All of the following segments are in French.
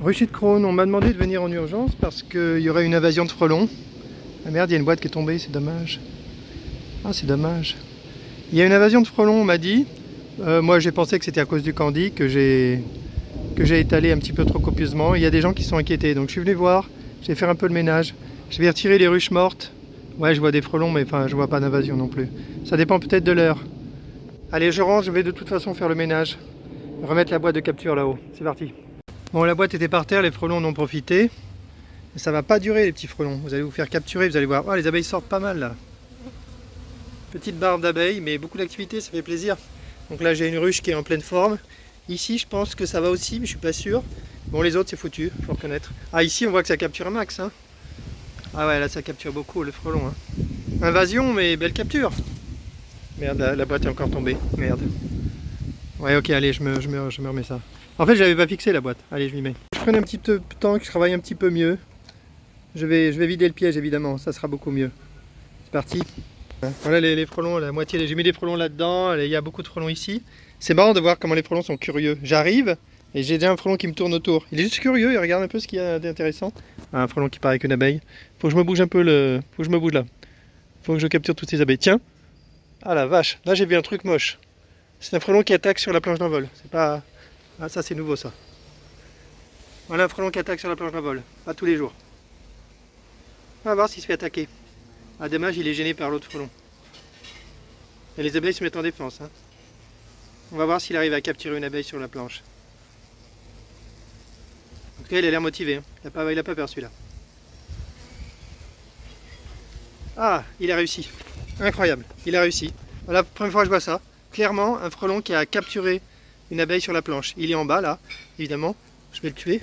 Rucher de Crône, on m'a demandé de venir en urgence parce qu'il y aurait une invasion de frelons. Ah merde, il y a une boîte qui est tombée, c'est dommage. Ah, c'est dommage. Il y a une invasion de frelons, on m'a dit. Moi, j'ai pensé que c'était à cause du candy que j'ai étalé un petit peu trop copieusement. Il y a des gens qui sont inquiétés, donc je suis venu voir. Je vais faire un peu le ménage. Je vais retirer les ruches mortes. Ouais, je vois des frelons, mais enfin, je vois pas d'invasion non plus. Ça dépend peut-être de l'heure. Allez, je range, je vais de toute façon faire le ménage. Remettre la boîte de capture là-haut. C'est parti. Bon, la boîte était par terre, les frelons en ont profité. Mais ça va pas durer, les petits frelons. Vous allez vous faire capturer, vous allez voir. Oh, les abeilles sortent pas mal là. Petite barbe d'abeilles, mais beaucoup d'activité, ça fait plaisir. Donc là, j'ai une ruche qui est en pleine forme. Ici, je pense que ça va aussi, mais je suis pas sûr. Bon, les autres, c'est foutu, faut reconnaître. Ah, ici, on voit que ça capture un max. Hein. Ah ouais, là, ça capture beaucoup, le frelon. Hein. Invasion, mais belle capture. Merde, la boîte est encore tombée. Merde. Ouais, ok, allez, je me remets ça. En fait, je l'avais pas fixé la boîte. Allez, je m'y mets. Je prenne un petit peu de temps, que je travaille un petit peu mieux. Je vais vider le piège, évidemment. Ça sera beaucoup mieux. C'est parti. Voilà les frelons, la moitié. J'ai mis des frelons là-dedans. Il y a beaucoup de frelons ici. C'est marrant de voir comment les frelons sont curieux. J'arrive et j'ai déjà un frelon qui me tourne autour. Il est juste curieux, il regarde un peu ce qu'il y a d'intéressant. Ah, un frelon qui paraît qu'une abeille. Faut que je me bouge un peu Faut que je me bouge là. Faut que je capture toutes ces abeilles. Tiens. Ah la vache, là j'ai vu un truc moche. C'est un frelon qui attaque sur la planche d'envol. C'est pas. Ah, ça c'est nouveau ça. Voilà un frelon qui attaque sur la planche d'envol. Pas tous les jours. On va voir s'il se fait attaquer. Ah dommage, il est gêné par l'autre frelon. Et les abeilles se mettent en défense. Hein. On va voir s'il arrive à capturer une abeille sur la planche. En tout cas, il a l'air motivé. Hein. Il a pas peur celui-là. Ah, il a réussi. Incroyable, il a réussi. Voilà, première fois que je vois ça. Clairement, un frelon qui a capturé une abeille sur la planche. Il est en bas là, évidemment. Je vais le tuer.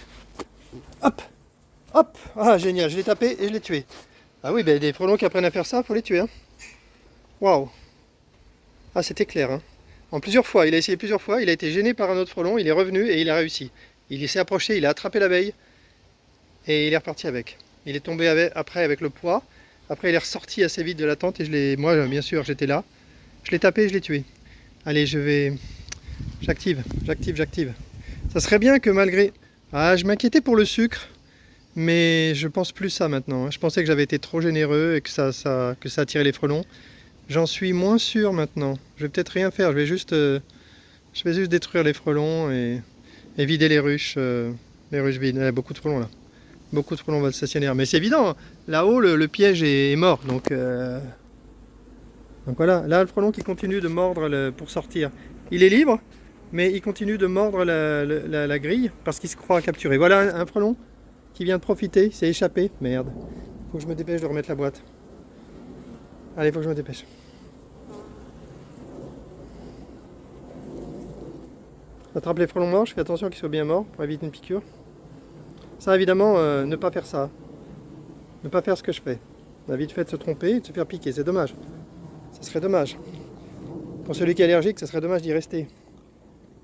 Hop, hop. Ah, génial, je l'ai tapé et je l'ai tué. Ah oui, ben, des frelons qui apprennent à faire ça, faut les tuer. Hein. Waouh. Ah, c'était clair. Hein. En plusieurs fois, il a essayé plusieurs fois. Il a été gêné par un autre frelon. Il est revenu et il a réussi. Il s'est approché, il a attrapé l'abeille et il est reparti avec. Il est tombé après avec le poids. Après, il est ressorti assez vite de la tente et moi, bien sûr, j'étais là. Je l'ai tapé et je l'ai tué. Allez, j'active. Ça serait bien que malgré... Ah, je m'inquiétais pour le sucre, mais je pense plus ça maintenant. Hein. Je pensais que j'avais été trop généreux et que ça attirait les frelons. J'en suis moins sûr maintenant. Je vais peut-être rien faire. Je vais juste détruire les frelons et vider les ruches vides. Il y a beaucoup de frelons là. Beaucoup de frelons vont stationnaire. Mais c'est évident. Hein. Là-haut, le piège est mort. Donc voilà. Là, le frelon qui continue de mordre pour sortir. Il est libre, mais il continue de mordre la grille parce qu'il se croit capturé. Voilà un frelon qui vient de profiter. Il s'est échappé. Merde. Faut que je me dépêche de remettre la boîte. Allez, faut que je me dépêche. J'attrape les frelons morts, je fais attention qu'ils soient bien morts pour éviter une piqûre. Ça, évidemment, ne pas faire ça. Ne pas faire ce que je fais. On a vite fait de se tromper et de se faire piquer, c'est dommage. Ça serait dommage. Pour celui qui est allergique, ça serait dommage d'y rester.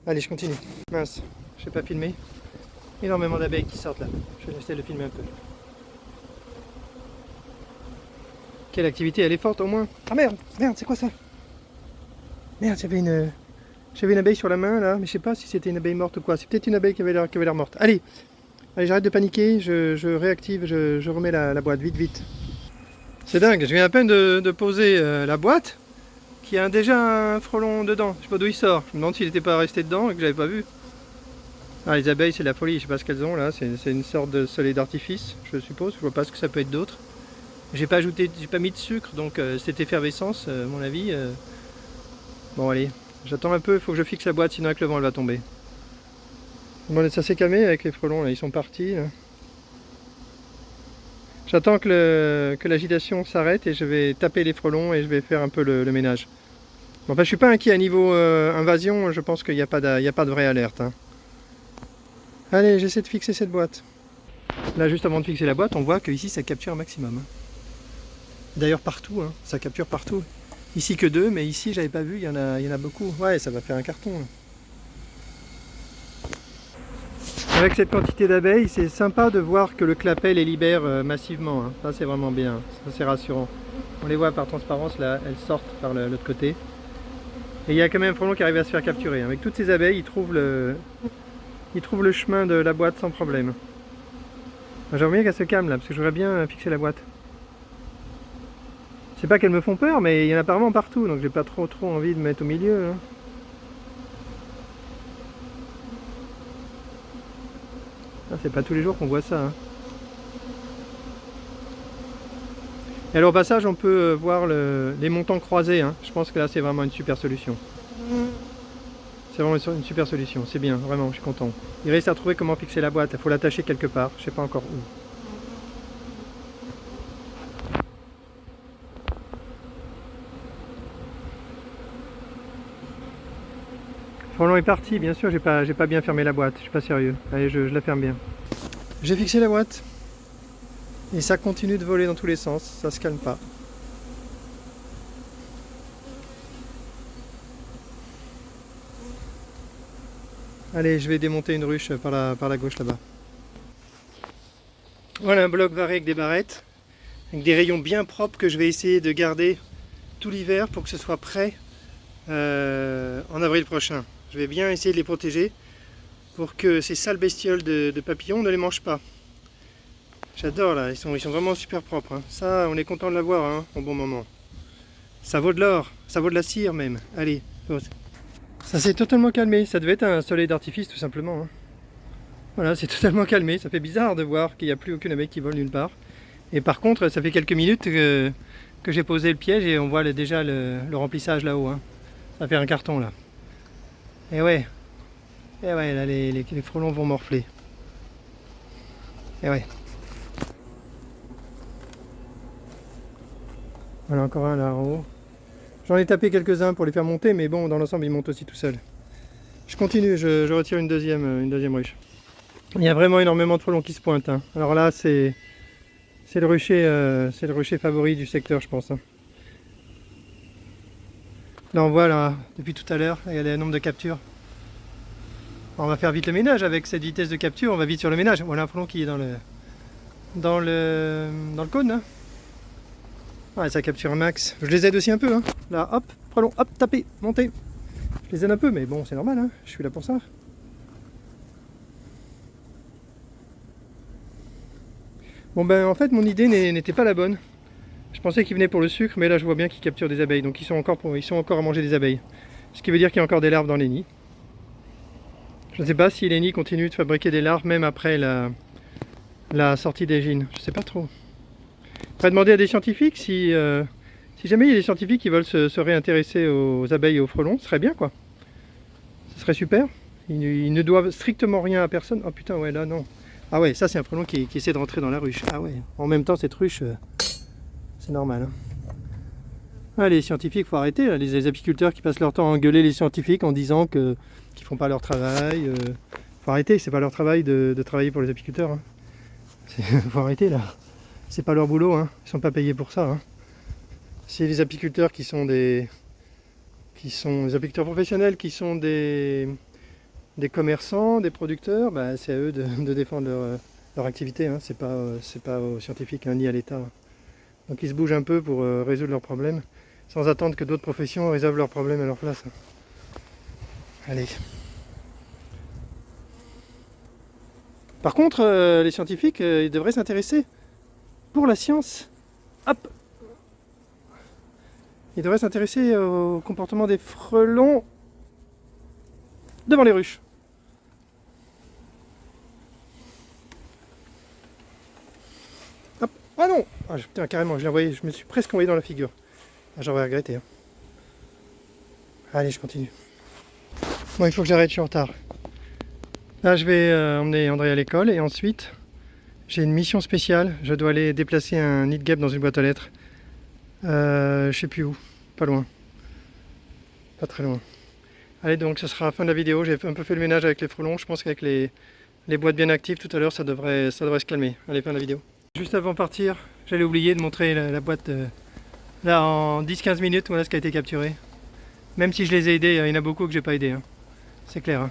Allez, je continue. Mince, je n'ai pas filmé. Énormément d'abeilles qui sortent là. Je vais essayer de le filmer un peu. Quelle activité, elle est forte au moins. Ah merde, c'est quoi ça? Merde, j'avais une abeille sur la main là, mais je sais pas si c'était une abeille morte ou quoi. C'est peut-être une abeille qui avait l'air morte. Allez, j'arrête de paniquer, je réactive, je remets la boîte, vite. C'est dingue, je viens à peine de poser la boîte, qui a déjà un frelon dedans. Je sais pas d'où il sort. Je me demande s'il n'était pas resté dedans et que j'avais pas vu. Ah, les abeilles, c'est de la folie, je sais pas ce qu'elles ont là. C'est une sorte de soleil d'artifice, je suppose. Je vois pas ce que ça peut être d'autre. J'ai pas mis de sucre, donc cette effervescence, à mon avis. Bon, allez, j'attends un peu, il faut que je fixe la boîte, sinon avec le vent elle va tomber. Bon, ça s'est calmé avec les frelons, là, ils sont partis. J'attends que l'agitation s'arrête et je vais taper les frelons et je vais faire un peu le ménage. Bon, enfin, je suis pas inquiet à niveau invasion, je pense qu'il n'y a pas de vraie alerte. Hein. Allez, j'essaie de fixer cette boîte. Là, juste avant de fixer la boîte, on voit que ici ça capture un maximum. Hein. D'ailleurs partout, hein, ça capture partout. Ici que 2, mais ici j'avais pas vu, il y en a beaucoup. Ouais, ça va faire un carton. Là. Avec cette quantité d'abeilles, c'est sympa de voir que le clapet les libère massivement. Hein. Ça c'est vraiment bien, ça c'est rassurant. On les voit par transparence, là, elles sortent par l'autre côté. Et il y a quand même un frelon qui arrive à se faire capturer. Avec toutes ces abeilles, il trouve il trouve le chemin de la boîte sans problème. J'aimerais bien qu'elle se calme là, parce que j'aurais bien fixé la boîte. C'est pas qu'elles me font peur, mais il y en a apparemment partout, donc j'ai pas trop envie de mettre au milieu. Hein. Ah, c'est pas tous les jours qu'on voit ça. Hein. Et alors au passage, on peut voir les montants croisés. Hein. Je pense que là, c'est vraiment une super solution. C'est vraiment une super solution, c'est bien, vraiment, je suis content. Il reste à trouver comment fixer la boîte, il faut l'attacher quelque part, je sais pas encore où. Le frelon est parti, bien sûr, j'ai pas bien fermé la boîte, je suis pas sérieux. Allez, je la ferme bien. J'ai fixé la boîte. Et ça continue de voler dans tous les sens, ça se calme pas. Allez, je vais démonter une ruche par la gauche là-bas. Voilà un bloc varé avec des barrettes, avec des rayons bien propres que je vais essayer de garder tout l'hiver pour que ce soit prêt en avril prochain. Je vais bien essayer de les protéger pour que ces sales bestioles de papillons ne les mangent pas. J'adore là, ils sont vraiment super propres. Hein. Ça, on est content de l'avoir hein, au bon moment. Ça vaut de l'or, ça vaut de la cire même. Allez, ça s'est totalement calmé, ça devait être un soleil d'artifice tout simplement. Hein. Voilà, c'est totalement calmé, ça fait bizarre de voir qu'il n'y a plus aucune abeille qui vole nulle part. Et par contre, ça fait quelques minutes que j'ai posé le piège et on voit déjà le remplissage là-haut. Hein. Ça fait un carton là. Et ouais, là les frelons vont morfler. Et ouais. Voilà encore un là en haut. J'en ai tapé quelques-uns pour les faire monter, mais bon, dans l'ensemble, ils montent aussi tout seuls. Je continue, je retire une deuxième ruche. Il y a vraiment énormément de frelons qui se pointent. Hein. Alors là, c'est le rucher favori du secteur, je pense. Hein. Là, on voit là, depuis tout à l'heure, il y a le nombre de captures. On va faire vite le ménage avec cette vitesse de capture, on va vite sur le ménage. Voilà un frelon qui est dans le cône. Hein. Ah, ça capture un max. Je les aide aussi un peu. Hein. Là, hop, frelon, hop, tapez, montez. Je les aide un peu, mais bon, c'est normal. Hein. Je suis là pour ça. Bon ben, en fait, mon idée n'était pas la bonne. Je pensais qu'ils venaient pour le sucre, mais là, je vois bien qu'ils capturent des abeilles. Donc, ils sont encore à manger des abeilles. Ce qui veut dire qu'il y a encore des larves dans les nids. Je ne sais pas si les nids continuent de fabriquer des larves, même après la sortie des gînes. Je ne sais pas trop. On va demander à des scientifiques si jamais il y a des scientifiques qui veulent se réintéresser aux abeilles et aux frelons, ce serait bien quoi. Ce serait super. Ils ne doivent strictement rien à personne. Oh putain, ouais, là non. Ah ouais, ça c'est un frelon qui essaie de rentrer dans la ruche. Ah ouais, en même temps cette ruche, c'est normal. Hein. Ah, les scientifiques, faut arrêter. Là. Les apiculteurs qui passent leur temps à engueuler les scientifiques en disant qu'ils font pas leur travail. Faut arrêter, c'est pas leur travail de travailler pour les apiculteurs. Hein. Faut arrêter là. C'est pas leur boulot, hein. Ils sont pas payés pour ça. Hein. C'est les apiculteurs qui sont des apiculteurs professionnels, qui sont des commerçants, des producteurs, bah, c'est à eux de défendre leur activité. Hein. C'est pas aux scientifiques hein, ni à l'État. Donc ils se bougent un peu pour résoudre leurs problèmes, sans attendre que d'autres professions résolvent leurs problèmes à leur place. Hein. Allez. Par contre, les scientifiques, ils devraient s'intéresser pour la science. Hop. Ils devraient s'intéresser au comportement des frelons devant les ruches. Hop. Ah non ah, putain, carrément, je me suis presque envoyé dans la figure. Ah, j'aurais regretté. Hein. Allez, je continue. Bon, il faut que j'arrête, je suis en retard. Là, je vais emmener André à l'école et ensuite, j'ai une mission spéciale. Je dois aller déplacer un nid de guêpe dans une boîte aux lettres. Je sais plus où, pas loin. Pas très loin. Allez, donc ça sera la fin de la vidéo. J'ai un peu fait le ménage avec les frelons. Je pense qu'avec les boîtes bien actives tout à l'heure, ça devrait se calmer. Allez, fin de la vidéo. Juste avant de partir, j'allais oublier de montrer la boîte là en 10-15 minutes. Voilà ce qui a été capturé. Même si je les ai aidés, il y en a beaucoup que j'ai pas aidé. Hein. C'est clair. Hein.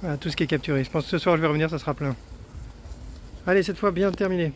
Voilà tout ce qui est capturé. Je pense que ce soir je vais revenir, ça sera plein. Allez, cette fois bien terminé.